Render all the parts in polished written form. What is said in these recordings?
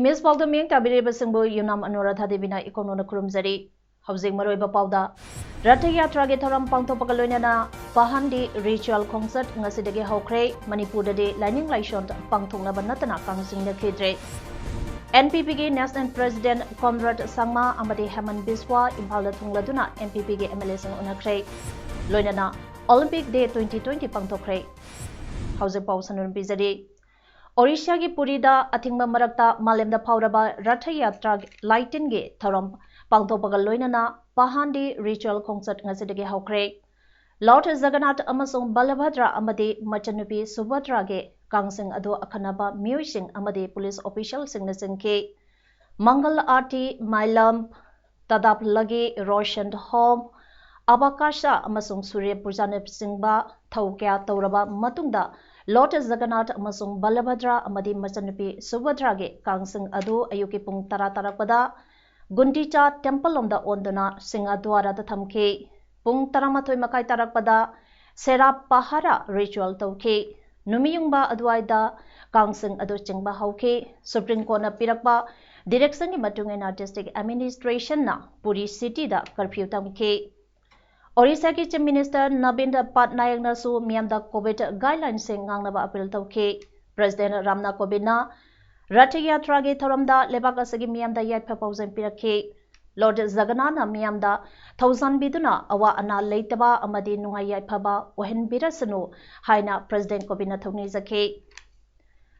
Image Paodam Ming Tabiri Basingbo Yumnam Anuradha Devina Ikonona Kurumzari Housing Maroiba Pauda Ratha Yatra ge thoram pangthokpagaloinana Pahandi Ritual Concert ngasidage hokre Manipur de Lining Laishon pangthoknaba natana kangsingna khidre NPP ge National President Conrad Sangma amadi Haman Biswa Imphalda thungladuna NPP ge MLA sing unakre loinana Olympic Day 2020 pangthokre Housing Pausanun Bizari Orisha ki Purida Athingba Marakta Malemda Pauraba Ratha Yatra Lightin ge thoram pangthokpagal loinana Pahandi Ritual Concert ngasidage hokre Lord Jagannath amasung Balabhadra amadi machanupi Subhadra ge kangsing ado akhanaba miyuising amadi police official sing na singke Mangal Arti Mailam Tadap Lagi Roshan Home Abakasha amasung Surya Purjanep Singba Thaukia Tauraba Matungda Lord Jagannath amasung Balabhadra amadi machanupi Subhadra ge kangsing ado ayuki pung tarakpada Gundicha Temple on the Ondana Singadwara the Thamke Pung Taramatoi Makai Tarakpada Serap Pahara Ritual Tauke Numiyungba Adwaida Kangsing Adochingba Hauke Supreme Court na Pirakba Direction ni Matungena District Administration na Puri City da curfew tamke Orissa ki Chief Minister Nabinda Patnaik na su Myanmar COVID guidelines sing ngangnaba appeal tauke President Ramnath Kovind na Ratha Yatra ge thoramda lebak asagi miyamda yat phapauzen pirakhe Lord Jagannath na miyamda thousand biduna awa ana leitaba amadi nungai yat phaba ohen birasanu haina President Kovind na thongni zakhe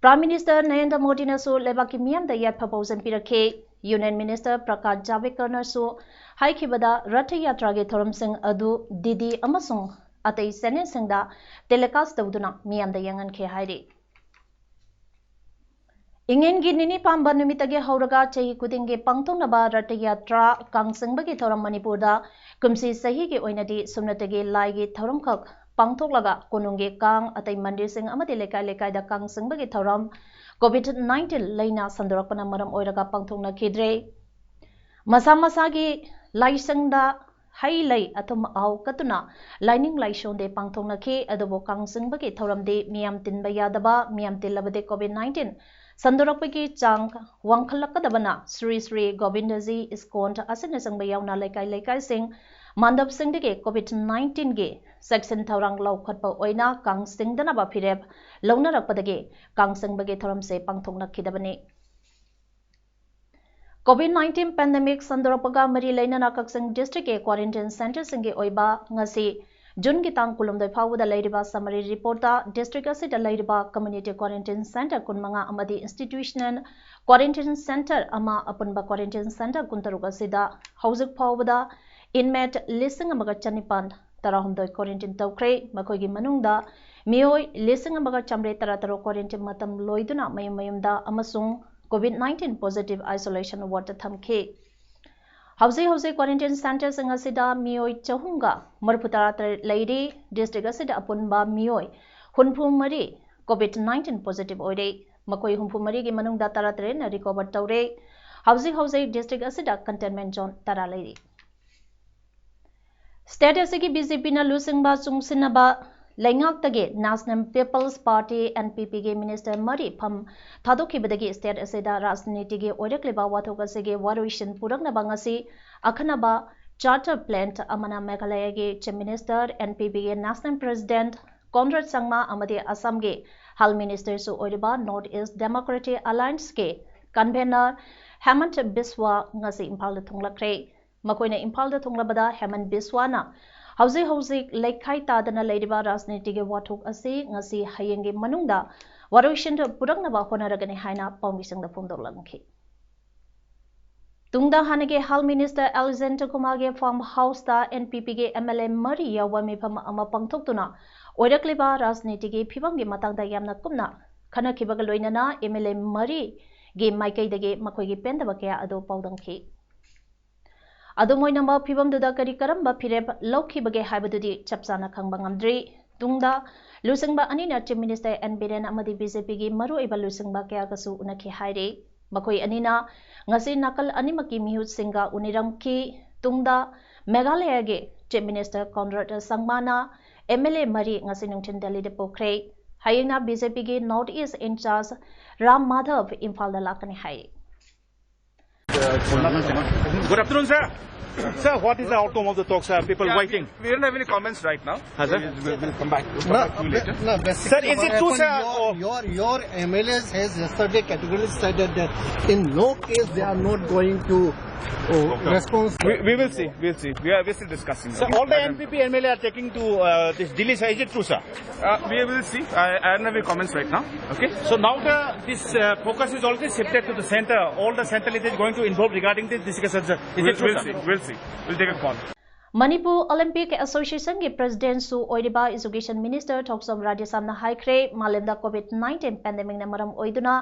Prime Minister Narendra Modi na su lebak ki miyamda yat phapauzen pirakhe Union Minister Prakash Javadekar na su haikibada Ratha Yatra ge thoram sing adu didi amasung atai senen singda telecast tawduna miyamda yangan khe hairi Ingen gi nini pamba numitage hauraga chahi kudinge pangthongnaba Ratha Yatra kangsingbagi thoram Manipurda kumsi sahi ge oinadi sumnatage laigi thoram khak pangthoklaga konungge kang atai mandir sing amadi lekai da kangsingbagi thoram COVID-19 laina sandorakpana maram oiraga pangthongna khidre masa gi laisangda hai lai atum au katuna lining laishonde pangthongna khe adobo kangsingbagi thoramde miyam tinba yadaba miyam tilabade COVID-19 Sandorapaki Chang Wangkalakadabana Sri Sri Govindaji Iskont Asina Sangba Yauna Laikai Sing Mandap Singh de COVID-19 ge section Taurang Lau Khatpa Oina Kang Singh Danaba Phirep Launa Rakpadage Kang Singh Bage Thoram Se Pangthongna Khidabane COVID-19 pandemic Sandorapaga Mari Lainana Kaksing District e Quarantine Center Singe Oiba Ngasi Jun Gitang Kulumdai Pawuda Lairiba Summary Reporta District Asida Lairiba Community Quarantine Center Kunmanga Amadi Institutional Quarantine Center Ama Apunba Quarantine Center Kuntaruga Sida Hauzik Pawuda Inmate Lising Amaga Chanipan Tarahumdoi Quarantine Taukre Makogi Manungda Mioi Lising Amaga Chamre Tarataro Quarantine Matam Loiduna Mayumda Amasung COVID-19 Positive Isolation Water Thamke House Quarantine Center Sangasida Mioi Chahunga Marputara Lady District Asida Apunba Mioi Hunpumari COVID-19 Positive Ode Makoi Humpumari Manung Datara Train recover Taure House District Asida Containment Zone Tara Lady State Asigi BJP na Lusingba Sungsinaba Lengak Tage National People's Party NPP ge Minister Mari Pham Thadoki Badagi State Asida Rajniti ge Oirekleba Wathoka Sege Waruishin Purakna Bangasi Akhanaba Charter Plant Amana Meghalaya ge Chief Minister NPP ge National President Conrad Sangma Amadi Assam ge Hal Minister su Oiriba North East Democratic Alliance ge Convener Hemant Biswa ngasi Impal Thunglakre Makoina Impal Thunglabada Hemant Biswa na House Laikai Tadana Ladiba Rasniti Watuk Ase Ngasi Hayenge Manunda Waruishin Purangnaba Honaragani Haina Pomisang the Pundolanki Tungda Hanege Hal Minister Alexander Kumage Farmhouse da NPP MLA Maria Wamipam Ama Pangtokuna Oirakliba Rasniti Pibangi Matangda Yamna Kumna खनखिबगा लोइनना MLA मरी गे माइकैदगे मखोइगी पेंदबा कया अदो पाउदंखि अदुमोइनम फिबमदुदा करी Karamba फिरेब लौखिबगे हाइबदुदि चपचाना खंगबा ngamdri tungda lusingba anina chief minister N Biren amadi BJP gi maru iba lusingba kya kasu unakhi haire makoi anina ngasi nakal animaki mihut singa uniramki tungda Meghalaya ge chief minister Conrad Sangmana MLA mari ngasi nungthin Delhi de pokre hayina BJP gi North East in charge Ram Madhav Imphal da lakani haire. Good afternoon, sir. Sir, what is the outcome of the talks? People waiting. We don't have any comments right now. We'll come back. Sir, is it true, sir? Your MLAs has yesterday categorically said that in no case they are not going to respond. We will see. We'll see. We're still discussing. Sir, all the NPP MLA are taking to this Delhi. Sir, is it true, sir? We will see. I don't have any comments right now. Okay. So now this focus is already shifted to the center. All the central leaders is going to involve regarding this discussion. Is it true, we'll sir? see. We'll see. We'll take a call. Manipur Olympic Association के President Su Oidiba Education Minister Thoksom Radhesam na haikre malemda COVID-19 pandemic na maram oiduna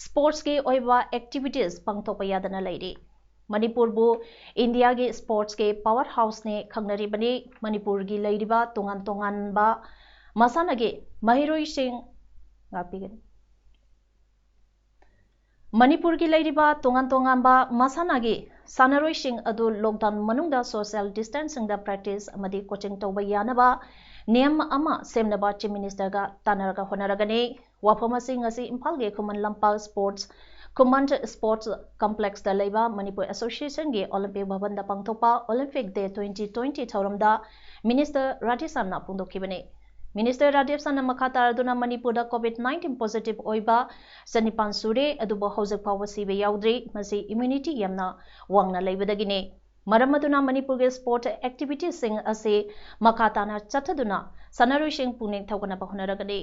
sports के oiba activities pangthokpa yadana leiri Manipur bu India के sports के power house ने खंगनरी बनी Manipur की leiriba tongan tongan ba masana के mahiroi sing ngapigani Manipur की leiriba tongan tongan ba masana के Sanaroi Singh adu lockdown manungda social distancing da practice amadi coaching tawba yanaba niyam ama semnaba chief minister ga tanaraga honaragani wafama sing asi Imphal ge Khuman Lampa Sports Complex da leiba Manipur Association ge Olympic Bhavan da pangthopa Olympic Day 2020 thauramda Minister Radhesam na pungdokhibani Minister Radhesam na makhata aduna Manipur da COVID-19 positive oiba sanipan sure aduba hojak phawa sibe yaudri masi immunity yamna wangna leibadagine maram aduna Manipur ge sport activities sing ase makhata na chathaduna sanaroi sing puning thawgana bahunaragani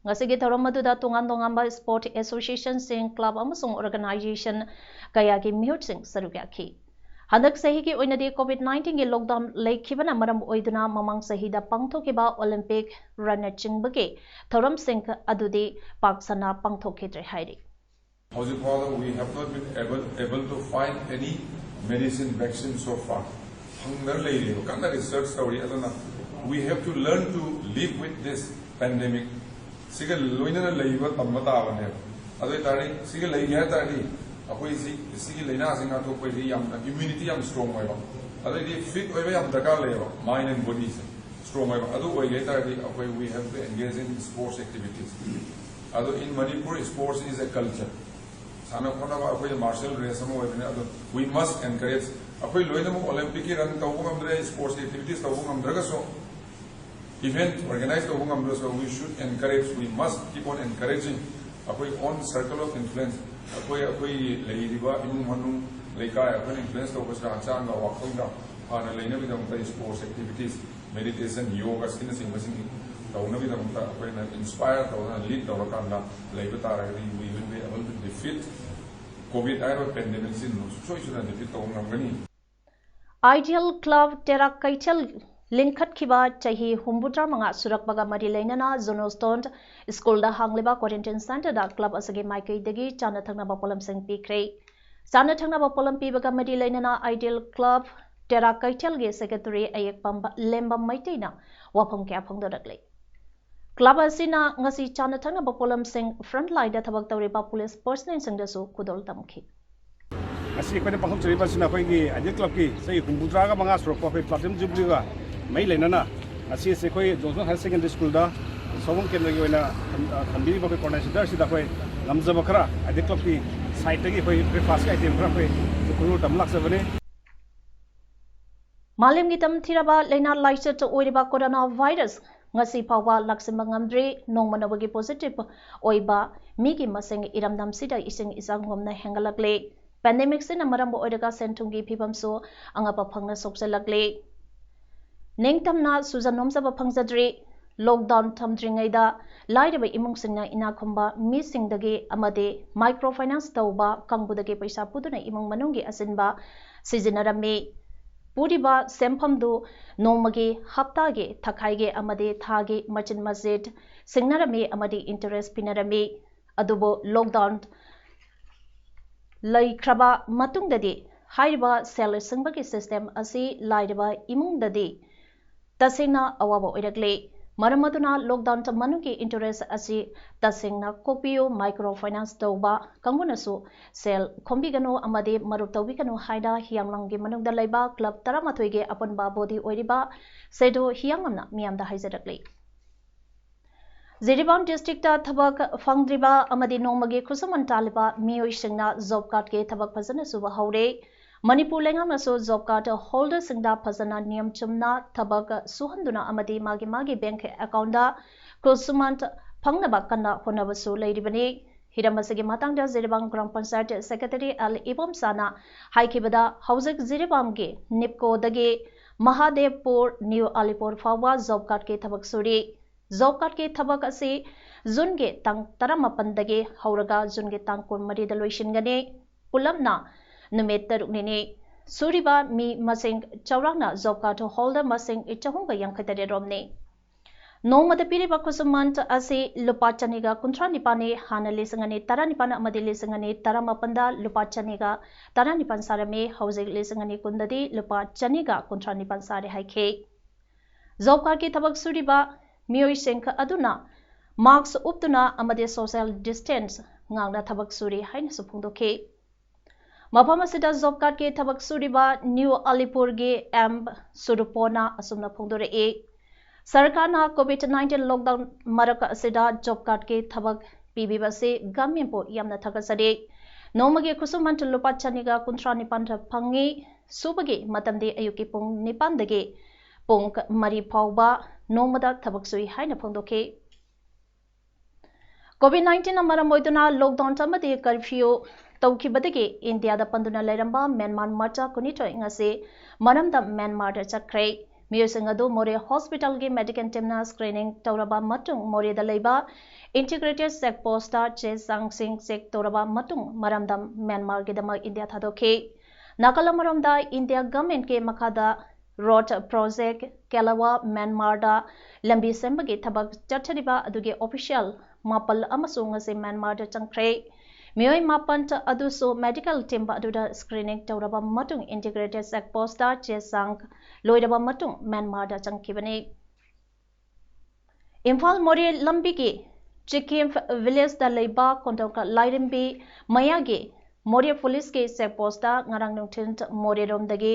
ngasige thoram aduda tongan tongan ba sport association sing club amasung organization kaya ki mihut sing sarukya Handak sahi ki oinadi COVID-19 ge lockdown lekhibana maram oiduna mamang sahi da pangthokiba Olympic runner chingbage thoram sing adudi paksana pangthokidre hairi However, we have not been able to find any medicine vaccine so far. Research story, we have to learn to live with this pandemic. Sigal loina leiba tamata avane. Adoi tari sigal leiya tari. Ako isi leina singa to ko immunity yam strong hoiba. Adoi fit hoiba yam dakar leiba mind and body strong hoiba. Adu oi tari ako we have to engage in sports activities. Adu in Manipur sports is a culture. Sana khona ba ako martial race mo hoiba. We must encourage ako loina mo Olympic run tawung amdre sports activities tawung amdraga so event organized tawung amdra so we should encourage, we must keep on encouraging ako on circle of influence. Ako leiriba imung manung leika ako influence to ko sa chang ga wakong ga ana leina bidam ta sports activities meditation yoga skin sing basing tawna bidam ta ako na inspire tawna lead tawna kanda leiba ta we will be able to defeat COVID-19 pandemic sin no so isu na defeat tawna ngani Ideal Club Terra Kaichal Linkhat Kiba Chahi Humbutra Manga Surakbaga Mari Lainana Zonoston School da Hangliba Quarantine Center da Club Asage Maikai Degi Chana Thangna Bapolam Sing Pikre Sana Thangna Bapolam Pibaga Mari Lainana Ideal Club Terra Kaichal Ge Secretary Ayak Pamba Lemba Maitina Wapong Kya Pongdodakle Club Asina Ngasi Chana Thangna Bapolam Sing Frontline da Tabak Tawriba Police Person Sing Dasu Kudol Tamki Asi ko na pangkom sa riba sina ko ngi Ideal Club ki sa kumbutra ka mga stroke ko platinum jubilee ga may lenana asi se ko Johnson High Secondary School da sobong kendra gi oina khambiri ba ko coordination da sida ko lamza bakra Ideal Club ki site gi ko breakfast item kra ko ko tamlak sa bane Malim gitam thiraba leina laisa to oiriba coronavirus ngasi pawa laksimba ngamdre nongmanabagi positive oiba migi maseng iramdam sida ising isang ngomna hengalakle pandemic sin amaram bo oidaga sentungi phibam so angapa phangna soksalakle nengtamna sujanomsa ba phangsadre lockdown thamdringai da laidaba imung singna ina khomba mi singdagi amade microfinance tawba kangbudagi paisa puduna imung manungi asinba sijinarame puriba sempham du nomagi haptage thakai ge amade thage machin masjid singnarame amade interest pinarame adubo lockdown laikraba matungdadi haiba sel singbagi system asi laidaba imungdadi tasingna awaba oirakle maramaduna lockdown ta manuki interest asi tasingna kopio microfinance tawba kangunasu sel khombigano amade marup tawbikano haida hianglangi manungda laiba club 13 ge apanba body oiriba sedo hiangamna miyamda haijarakle Ziribam district ta thabak fangdriba amadi nomagi khusaman taliba miyoi singna job card ke thabak phajana suba haure Manipur lengam naso job card holder singda phajana niyam chumna thabak suhanduna amadi magi bank account da khusaman phangnaba kanna honabasu leiribani Hiramasagi matangda Ziribam Gram Panchayat Secretary Al Ibom Sana haikibada haujik Ziribam ge Nipko dage Mahadevpur New Alipur fawa job card ke thabak suri job card ke thabak ase June ge tang 18 dage hauraga June ge tang 13 da loisingane pulamna numit taruknini suriba mi masing chawrangna job card holder masing ichahunga yankhatare romne nongmada piriba kusumant ase lupa chaniga kuntra nipane hana lesangane tara nipana amadi lesangane tara mapanda lupa chaniga tara nipan sarame haujik lesangane kundadi lupa chaniga kuntra nipan sare haike job card ke thabak suriba Miyoi Sengka aduna marks uptuna amade social distance ngangna thabak suri haina supungdoke Mapamasida job card ke thabak suriba New Alipur ge M Surupona asumna phungdore e Sarkarna COVID-19 lockdown maraka asida job card ke thabak pibiba se gamyampo yamna thagasade nomage khusumant lupa chaniga kuntra nipan phangi subage matamde ayuki pung nipan dage pung mari phawba nomada thabak sui haina phongdoke COVID-19 amaram moiduna lockdown tamade curfew tawkibadage India da panduna lairamba Myanmar macha kunitoi ngase maramda Myanmar da chakre miyosing adu more hospital ge medical team na screening tawraba matung more da leiba integrated check post ta che sangsing check tawraba matung maramda Myanmar ge dama India thadoke nakalamaramda India government ke makada road project Kelawa Myanmar da lambi sembagi thabak chathariba aduge official mapal amasung ase Myanmar da changkhre miyoi mapan ta aduso medical team ba aduda screening tawraba matung integrated check post da chesang loiraba matung Myanmar da changkhibani Imphal Mori lambi gi Chikim village da leiba kondoka lairimbi mayagi Moria police ke check post da ngarang nungthin Moria rom dagi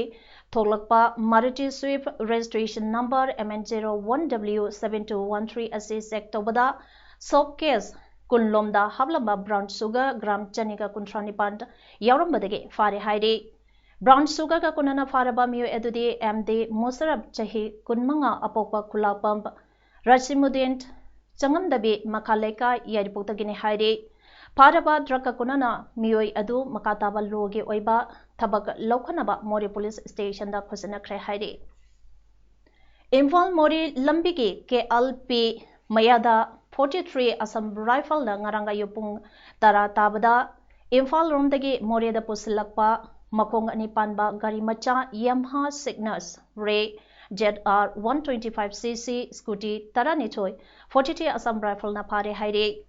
thoklakpa Maruti Swift registration number MN01W7213 ase check tobada sob case kunlomda hablamba brown sugar gram chanika kuntrani pand yaurambadage fare haire brown sugar ka kunana faraba miyo edudi MD Musarab chahi kunmanga apokpa khulapam Rashimudin changamdabi makaleka yariputagini haire Paraba draka kunana miyoi adu makataba loge oiba thabak lokhanaba Mori police station da khosana khre haire Imphal Mori lambigi KLP mayada 43 Assam rifle da ngaranga yupung tara tabada Imphal romdagi Mori da pusilakpa makong ani panba gari macha Yamaha Cygnus Ray ZR 125cc scooty tarani choi 43 Assam rifle na phare haire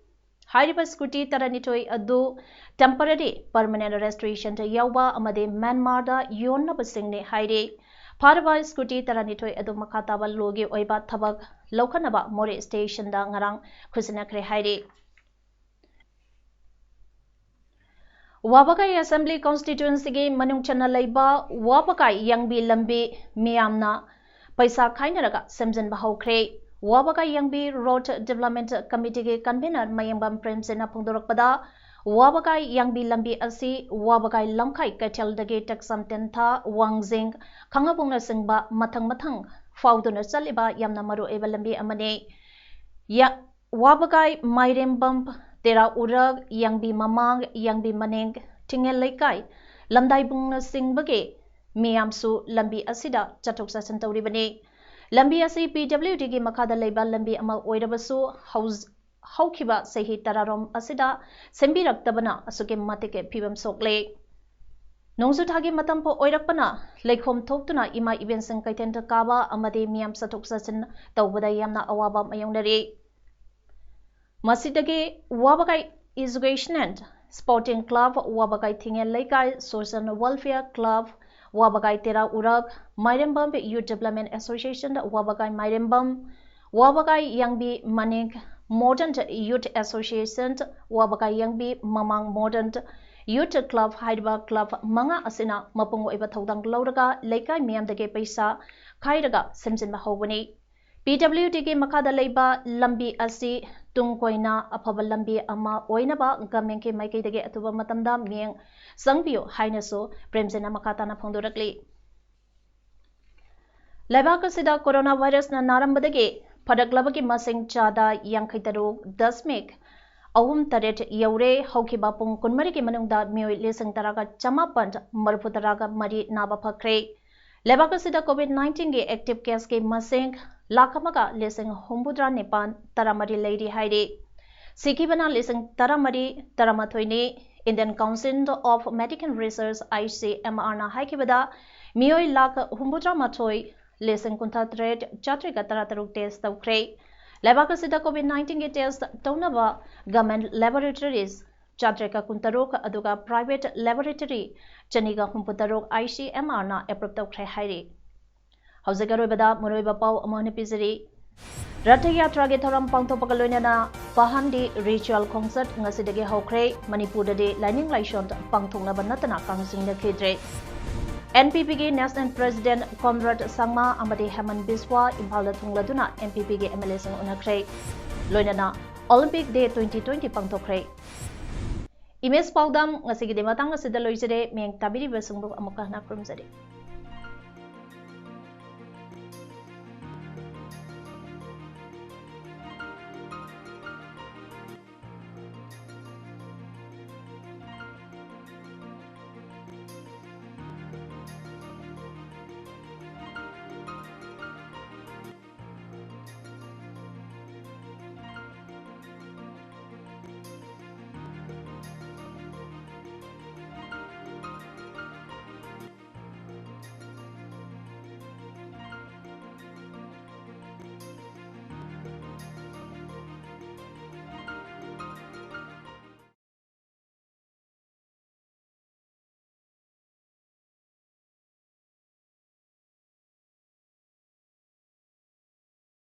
Hariba scooty taranitoi adu temporary permanent registration ta yauba amade Myanmar da yonna basingne haire Paraba scooty taranitoi adu makataba loge oiba thabak lokhanaba More station da ngarang khusina khre haire Wabakai Assembly constituency ge manung chana laiba Wabakai yangbi lambi miyamna paisa khainaraga semjan ba haukhre Wabakai Yangbi Road Development Committee ke convener Mayambam Premsena Pungdorakpada Wabakai Yangbi Lambi Asi Wabakai Lamkai Katel Dage Taksam Tentha Wangjing Khangabungna Singba Mathang Fauduna Saliba Yamna Maru Eba Lambi Amane Ya Wabakai Mairembam Tera Urag Yangbi Mamang Yangbi Maneng Tingel Laikai Lamdai Bungna Singbage Miyamsu Lambi Asida Chatuk Sasan Tauribane Lambi asi PWD gi makada leiba lambi ama oirabasu haukiba sahi tararom asida sembiraktabana asuke matike phibam sokle nongsu thagi matampo oirakpana leikhom thoktuna ima event sang kaiten ta kaba amade miyam sathok sasin tawbada yamna awaba mayongnare masidage wabakai Education and Sporting Club Wabagai Thinge Laikai Social Welfare Club Wabagai Tera Urag Mairembam Youth Development Association Wabagai Mairembam Wabagai Yangbi Manik Modern Youth Association Wabagai Yangbi Mamang Modern Youth Club Haiba Club Manga Asina Mapungo Iba Thodang Lauraga Laikai Miam de Paisa Kairaga Semsin Mahogany PWD के मखादा लेबा लंबी असी तुंग कोइना अफबा लंबी अमा ओइनबा गमें के माइकई दगे अतुबा मतमदा मियंग संगबियो हाइनसो प्रेमसेना मखाताना फोंदोरकली लेबाक सिदा corona virus ना नारंबदगे फडकलबगी मसिंग चादा यांखैतरो 10 मेक अहुम तरेट यौरे हौखिबा पुंग कुनमरी के मनुंगदा मियोय लेसंग तरागा चमापन मरफु तरागा मरी नाबा फखरे लेबाक सिदा कोविड-19 के एक्टिव केस के मसिंग लाखमगा लेसिंग हुम्बुद्रा नेपान तरामरी लेरी हाइरे सिकिबना लेसिंग तरामरी तरामथोइने Indian Council of Medical Research ICMR ना हाइकिबदा मियोय लाख हुम्बुद्रा मथोइ लेसिंग कुंथा ट्रेड चात्रिका तरातरुक टेस्ट तौख्रे लेबाक सिदा कोविड-19 के टेस्ट तौनबा गवर्नमेंट लैबोरेटरीज चात्रिका कुंतरोक अदुगा प्राइवेट लैबोरेटरी चनिगा हुम्बुतरोक ICMR ना एप्रूव तौख्रे हाइरे हौजगरोबदा मुरोइबा पाउ अमोहन पिजरी रथ यात्रा के थरम पांथोपका लोइनाना पहांडी रिचुअल कॉन्सर्ट ngasiदगे हौख्रे मणिपुरदे लाइनिंग लाइशोन पांथोंगनाबा नतना कांगसिंगनखिद्रे NPP के नेशनल प्रेसिडेंट कॉमरेड संगमा अमदे हेमंत बिस्वा इम्फालदा थुंगलादुना NPP के MLA सिंग उनखरे लोइनाना ओलंपिक डे 2020 पांथोख्रे इमेज पाउदाम ngasiगे matang asida loisere meng tabiri besungbu amuka na krumjare